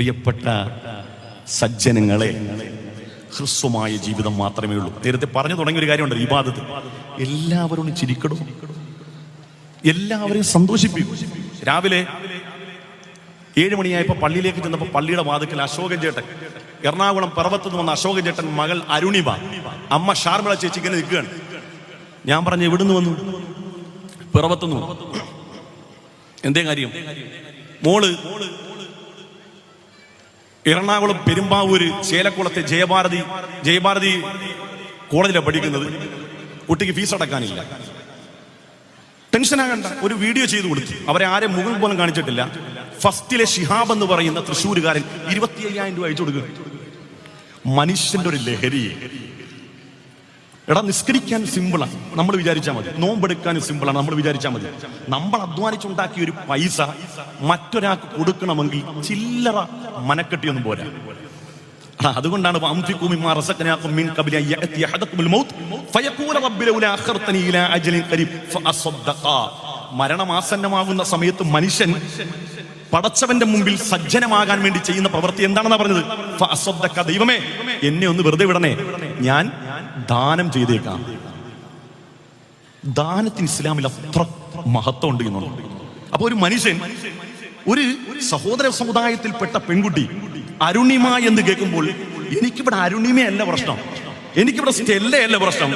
പ്രിയപ്പെട്ട സജ്ജനങ്ങളെ, ഹ്രസ്വമായ ജീവിതം മാത്രമേ ഉള്ളൂ. നേരത്തെ പറഞ്ഞു തുടങ്ങിയ ഒരു കാര്യമുണ്ട്, ഇബാദത്ത്. എല്ലാവരോടും ചിരിക്കടോ, എല്ലാവരെയും സന്തോഷിപ്പിക്കും. രാവിലെ 7 മണിയായപ്പോൾ പള്ളിയിലേക്ക് ചെന്നപ്പോൾ പള്ളിയുടെ വാതിക്കൽ അശോകൻ ചേട്ടൻ, എറണാകുളം പിറവത്ത് നിന്ന് വന്ന അശോകൻ ചേട്ടൻ, മകൾ അരുണിമ, അമ്മ ഷാർമിള ചേച്ചി ഇങ്ങനെ നിൽക്കുകയാണ്. ഞാൻ പറഞ്ഞു, എവിടുന്ന് വന്നു? പിറവത്തുനിന്ന്. എന്തേ കാര്യം? മോള് എറണാകുളം പെരുമ്പാവൂര് ചേലക്കുളത്തെ ജയഭാരതി കോളേജിലാണ് പഠിക്കുന്നത്. കുട്ടിക്ക് ഫീസ് അടക്കാനില്ല. ടെൻഷനാകണ്ട, ഒരു വീഡിയോ ചെയ്തു കൊടുത്തു. അവരെ ആരെ മുഖം പോലും കാണിച്ചിട്ടില്ല. ഫസ്റ്റിലെ ഷിഹാബ് എന്ന് പറയുന്ന തൃശ്ശൂരുകാരൻ 25,000 രൂപ അയച്ചു കൊടുക്കുക. മനുഷ്യന്റെ ഒരു ലഹരി. എടാ, നിസ്കരിക്കാൻ സിമ്പിളാണ്, നമ്മൾ വിചാരിച്ചാൽ മതി. നോമ്പെടുക്കാൻ സിമ്പിളാണ്, നമ്മൾ വിചാരിച്ചാൽ മതി. നമ്മൾ അധ്വാനിച്ചുണ്ടാക്കിയ ഒരു പൈസ മറ്റൊരാൾക്ക് കൊടുക്കണമെങ്കിൽ ചില്ലറ മനക്കെട്ടിയൊന്നും പോരാ. അതുകൊണ്ടാണ് മരണമാസന്നമാകുന്ന സമയത്ത് മനുഷ്യൻ പടച്ചവന്റെ മുമ്പിൽ സജ്ജനമാകാൻ വേണ്ടി ചെയ്യുന്ന പ്രവൃത്തി എന്താണെന്നാ പറഞ്ഞത്? ദൈവമേ, എന്നെ ഒന്ന് വെറുതെ വിടണേ, ഞാൻ ദാനം ചെയ്തേക്കാം. ദാനത്തിന് ഇസ്ലാമിൽ അത്ര മഹത്വം ഉണ്ട് എന്നുള്ളത്. അപ്പൊ ഒരു മനുഷ്യൻ, ഒരു സഹോദര സമുദായത്തിൽപ്പെട്ട പെൺകുട്ടി അരുണിമ എന്ന് കേൾക്കുമ്പോൾ, എനിക്കിവിടെ അരുണിമയല്ല പ്രശ്നം, എനിക്കിവിടെ സ്റ്റെല്ലയല്ല പ്രശ്നം,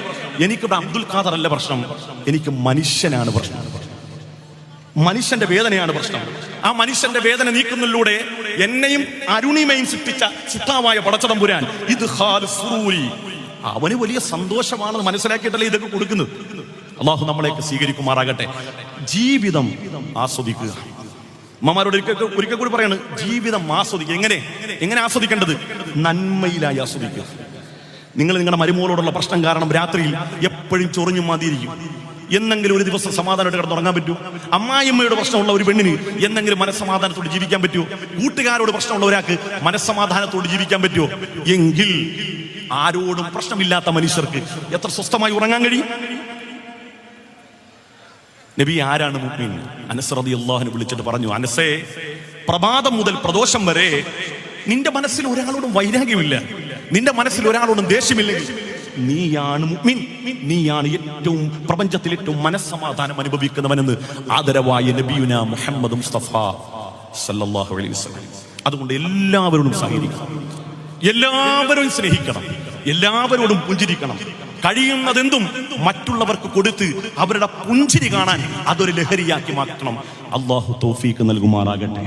എനിക്കിവിടെ അബ്ദുൽ ഖാദർ അല്ല പ്രശ്നം, എനിക്ക് മനുഷ്യനാണ് പ്രശ്നം. മനുഷ്യന്റെ വേദനയാണ് പ്രശ്നം. ആ മനുഷ്യന്റെ വേദന നീക്കുന്നതിലൂടെ എന്നെയും അരുണിമയും സൃഷ്ടിച്ച ചിത്താവായ പടച്ചതമ്പുരാൻ ഇത് അവന് വലിയ സന്തോഷമാണെന്ന് മനസ്സിലാക്കിയിട്ടല്ലേ ഇതൊക്കെ കൊടുക്കുന്നത്. അള്ളാഹു നമ്മളെയൊക്കെ സ്വീകരിക്കുമാറാകട്ടെ. ജീവിതം ആസ്വദിക്കുക. അമ്മമാരോട് ഒരിക്കൽ കൂടി പറയാണ്, ജീവിതം ആസ്വദിക്കുക. എങ്ങനെ ആസ്വദിക്കേണ്ടത്? നന്മയിലായി ആസ്വദിക്കുക. നിങ്ങൾ നിങ്ങളുടെ മരുമോളോടുള്ള പ്രശ്നം കാരണം രാത്രിയിൽ എപ്പോഴും ചൊറിഞ്ഞു മാതിയിരിക്കും. എന്നെങ്കിലും ഒരു ദിവസം സമാധാനമായിട്ട് കിടന്നുറങ്ങാൻ പറ്റൂ? അമ്മായിയമ്മയുടെ പ്രശ്നമുള്ള ഒരു പെണ്ണിന് എന്നെങ്കിലും മനസ്സമാധാനത്തോട് ജീവിക്കാൻ പറ്റുമോ? കൂട്ടുകാരോട് പ്രശ്നമുള്ള ഒരാൾക്ക് മനസ്സമാധാനത്തോട് ജീവിക്കാൻ പറ്റുമോ? എങ്കിൽ ആരോടും പ്രശ്നമില്ലാത്ത മനുഷ്യർക്ക് എത്ര സ്വസ്ഥമായി ഉറങ്ങാൻ കഴിയും? നബി ആരാണ് മുഅ്മിൻ? അനസ് റളിയല്ലാഹു അൻഹു വിളിച്ചിട്ട് പറഞ്ഞു, അനസേ, പ്രഭാതം മുതൽ പ്രദോഷം വരെ നിന്റെ മനസ്സിൽ ഒരാളോടും വൈരാഗ്യമില്ല, നിന്റെ മനസ്സിൽ ഒരാളോടും ദേഷ്യമില്ലെങ്കിൽ നീയാണ് മുഅ്മിൻ, നീയാണ് ഏറ്റവും പ്രപഞ്ചത്തിൽ ഏറ്റവും മനസ്സമാധാനം അനുഭവിക്കുന്നവനെന്ന് ആദരവായ നബിയുനാ മുഹമ്മദ് മുസ്തഫ സല്ലല്ലാഹു അലൈഹി വസല്ലം. അതുകൊണ്ട് എല്ലാവരോടും സഹകരിക്കണം, എല്ലാവരും സ്നേഹിക്കണം, എല്ലാവരോടും പുഞ്ചിരിക്കണം. കഴിയുന്നതെന്തും മറ്റുള്ളവർക്ക് കൊടുത്ത് അവരുടെ പുഞ്ചിരി കാണാൻ അതൊരു ലഹരിയാക്കി മാറ്റണം. അല്ലാഹു തൗഫീഖ് നൽകുമാറാകട്ടെ.